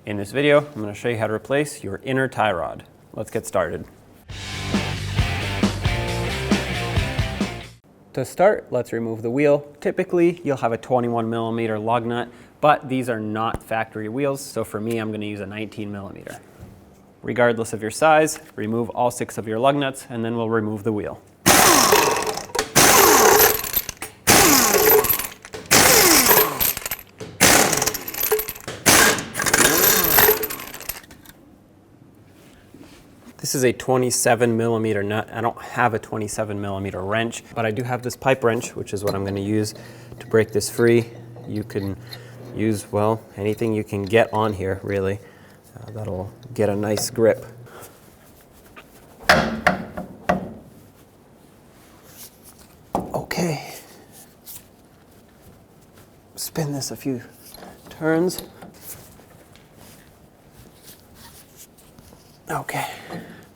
In this video, I'm going to show you how to replace your inner tie rod. Let's get started. To start, let's remove the wheel. Typically, you'll have a 21mm lug nut, but these are not factory wheels, so for me, I'm going to use a 19mm. Regardless of your size, remove all 6 of your lug nuts, and then we'll remove the wheel. This is a 27mm nut. I don't have a 27mm wrench, but I do have this pipe wrench, which is what I'm going to use to break this free. You can use, well, anything you can get on here, really. That'll get a nice grip. Okay. Spin this a few turns. Okay.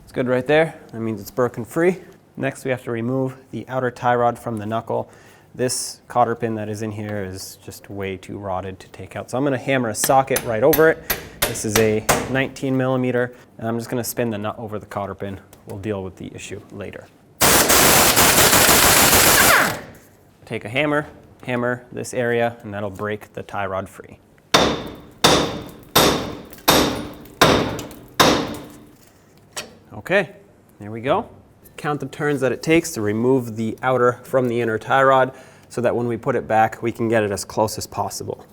It's good right there. That means it's broken free. Next, we have to remove the outer tie rod from the knuckle. This cotter pin that is in here is just way too rotted to take out. So I'm going to hammer a socket right over it. This is a 19mm, and I'm just going to spin the nut over the cotter pin. We'll deal with the issue later. Take a hammer, hammer this area, and that'll break the tie rod free. Okay, there we go. Count the turns that it takes to remove the outer from the inner tie rod so that when we put it back, we can get it as close as possible.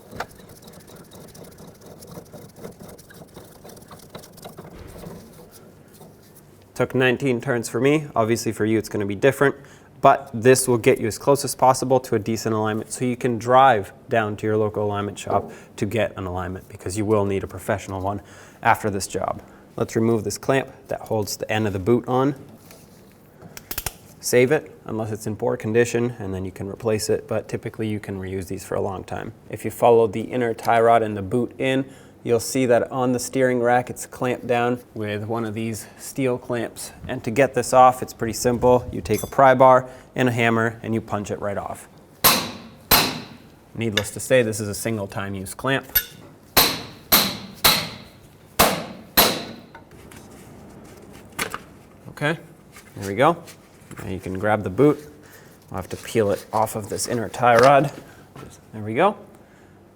Took 19 turns for me. Obviously for you it's going to be different, but this will get you as close as possible to a decent alignment so you can drive down to your local alignment shop to get an alignment, because you will need a professional one after this job. Let's remove this clamp that holds the end of the boot on. Save it unless it's in poor condition, and then you can replace it, but typically you can reuse these for a long time. If you follow the inner tie rod and the boot in, you'll see that on the steering rack it's clamped down with one of these steel clamps. And to get this off, it's pretty simple. You take a pry bar and a hammer and you punch it right off. Needless to say, this is a single time use clamp. Okay, there we go. Now you can grab the boot. I'll have to peel it off of this inner tie rod. There we go.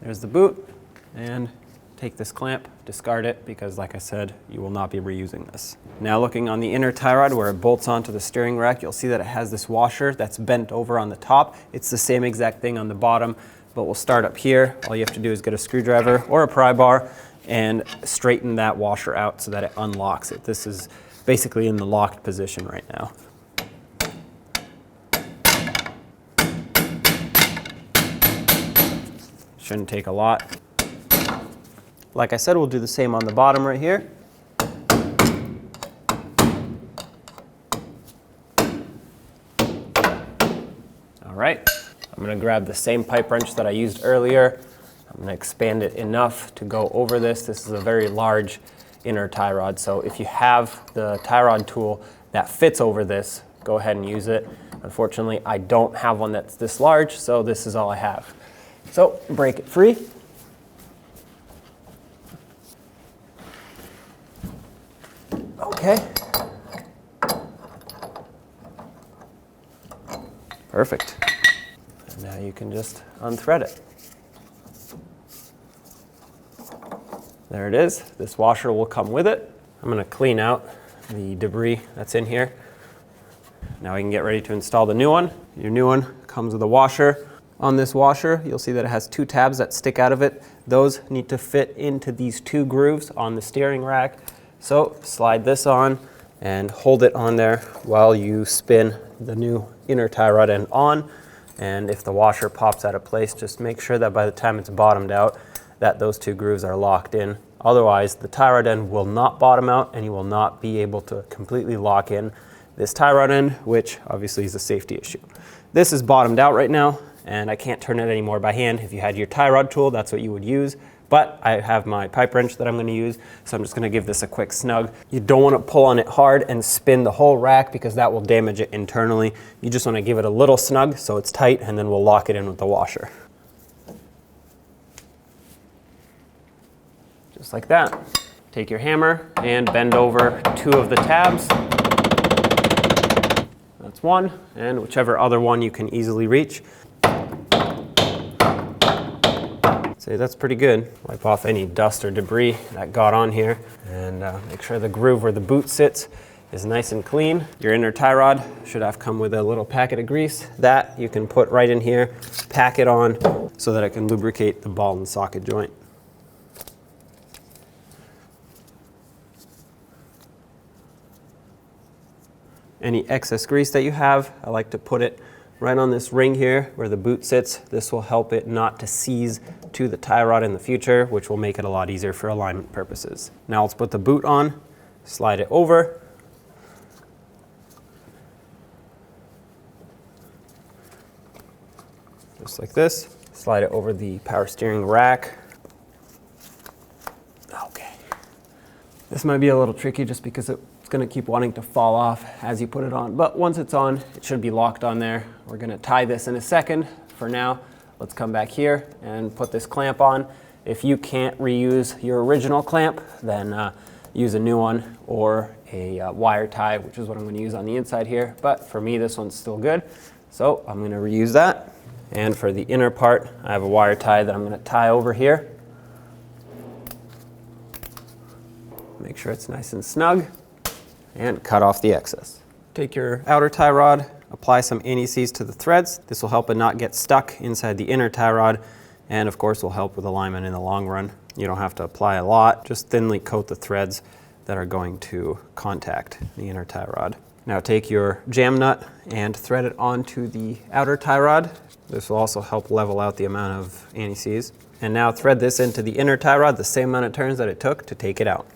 There's the boot. And take this clamp, discard it, because like I said, you will not be reusing this. Now looking on the inner tie rod where it bolts onto the steering rack, you'll see that it has this washer that's bent over on the top. It's the same exact thing on the bottom, but we'll start up here. All you have to do is get a screwdriver or a pry bar and straighten that washer out so that it unlocks it. This is basically in the locked position right now. Shouldn't take a lot. Like I said, we'll do the same on the bottom right here. All right, I'm going to grab the same pipe wrench that I used earlier. I'm going to expand it enough to go over this. This is a very large inner tie rod, so if you have the tie rod tool that fits over this, go ahead and use it. Unfortunately, I don't have one that's this large, so this is all I have. So break it free. Okay. Perfect. And now you can just unthread it. There it is. This washer will come with it. I'm going to clean out the debris that's in here. Now we can get ready to install the new one. Your new one comes with a washer. On this washer, you'll see that it has 2 tabs that stick out of it. Those need to fit into these 2 grooves on the steering rack. So slide this on and hold it on there while you spin the new inner tie rod end on. And if the washer pops out of place, just make sure that by the time it's bottomed out, that those 2 grooves are locked in. Otherwise, the tie rod end will not bottom out and you will not be able to completely lock in this tie rod end, which obviously is a safety issue. This is bottomed out right now, and I can't turn it anymore by hand. If you had your tie rod tool, that's what you would use. But I have my pipe wrench that I'm going to use, so I'm just going to give this a quick snug. You don't want to pull on it hard and spin the whole rack because that will damage it internally. You just want to give it a little snug so it's tight, and then we'll lock it in with the washer. just like that. Take your hammer and bend over 2 of the tabs. That's one, and whichever other one you can easily reach. Say that's pretty good. Wipe off any dust or debris that got on here, and make sure the groove where the boot sits is nice and clean. Your inner tie rod should have come with a little packet of grease. That you can put right in here, pack it on so that it can lubricate the ball and socket joint. Any excess grease that you have, I like to put it right on this ring here where the boot sits. This will help it not to seize to the tie rod in the future, which will make it a lot easier for alignment purposes. Now let's put the boot on, slide it over. Just like this. Slide it over the power steering rack. Okay. This might be a little tricky just because it's going to keep wanting to fall off as you put it on, but once it's on, it should be locked on there. We're going to tie this in a second. For now, let's come back here and put this clamp on. If you can't reuse your original clamp, then use a new one or a wire tie, which is what I'm going to use on the inside here. But for me, this one's still good, so I'm going to reuse that. And for the inner part, I have a wire tie that I'm going to tie over here. Make sure it's nice and snug, and cut off the excess. Take your outer tie rod, apply some anti-seize to the threads. This will help it not get stuck inside the inner tie rod, and of course will help with alignment in the long run. You don't have to apply a lot, just thinly coat the threads that are going to contact the inner tie rod. Now take your jam nut and thread it onto the outer tie rod. This will also help level out the amount of anti-seize. And now thread this into the inner tie rod the same amount of turns that it took to take it out.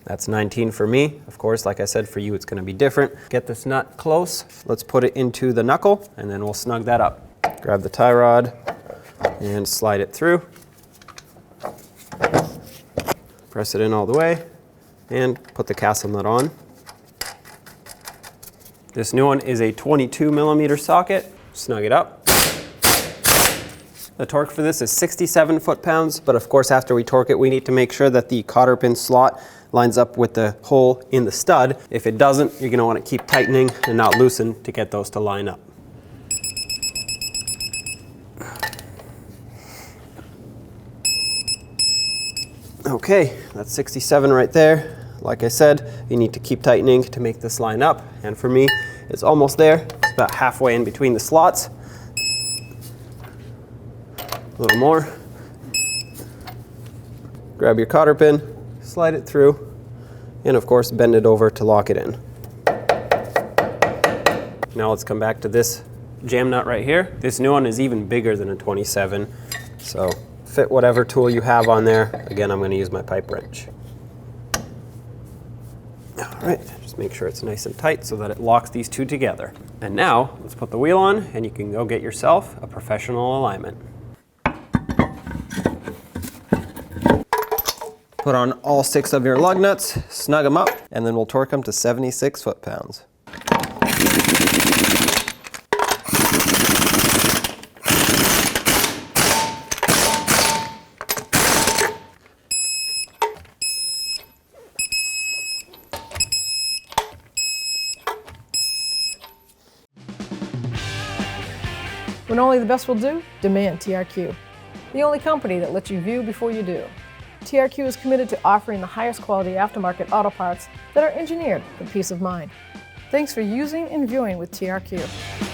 That's 19 for me. Of course, like I said, for you, it's gonna be different. Get this nut close. Let's put it into the knuckle, and then we'll snug that up. Grab the tie rod and slide it through. Press it in all the way, and put the castle nut on. This new one is a 22mm socket. Snug it up. The torque for this is 67 foot-pounds, but of course, after we torque it, we need to make sure that the cotter pin slot lines up with the hole in the stud. If it doesn't, you're going to want to keep tightening and not loosen to get those to line up. Okay, that's 67 right there. Like I said, you need to keep tightening to make this line up, and for me, it's almost there. It's about halfway in between the slots. A little more. Grab your cotter pin, slide it through, and of course bend it over to lock it in. Now let's come back to this jam nut right here. This new one is even bigger than a 27, so fit whatever tool you have on there. Again, I'm going to use my pipe wrench. All right, just make sure it's nice and tight so that it locks these two together. And now let's put the wheel on, and you can go get yourself a professional alignment. Put on all 6 of your lug nuts, snug them up, and then we'll torque them to 76 foot-pounds. When only the best will do, demand TRQ. The only company that lets you view before you do. TRQ is committed to offering the highest quality aftermarket auto parts that are engineered for peace of mind. Thanks for using and viewing with TRQ.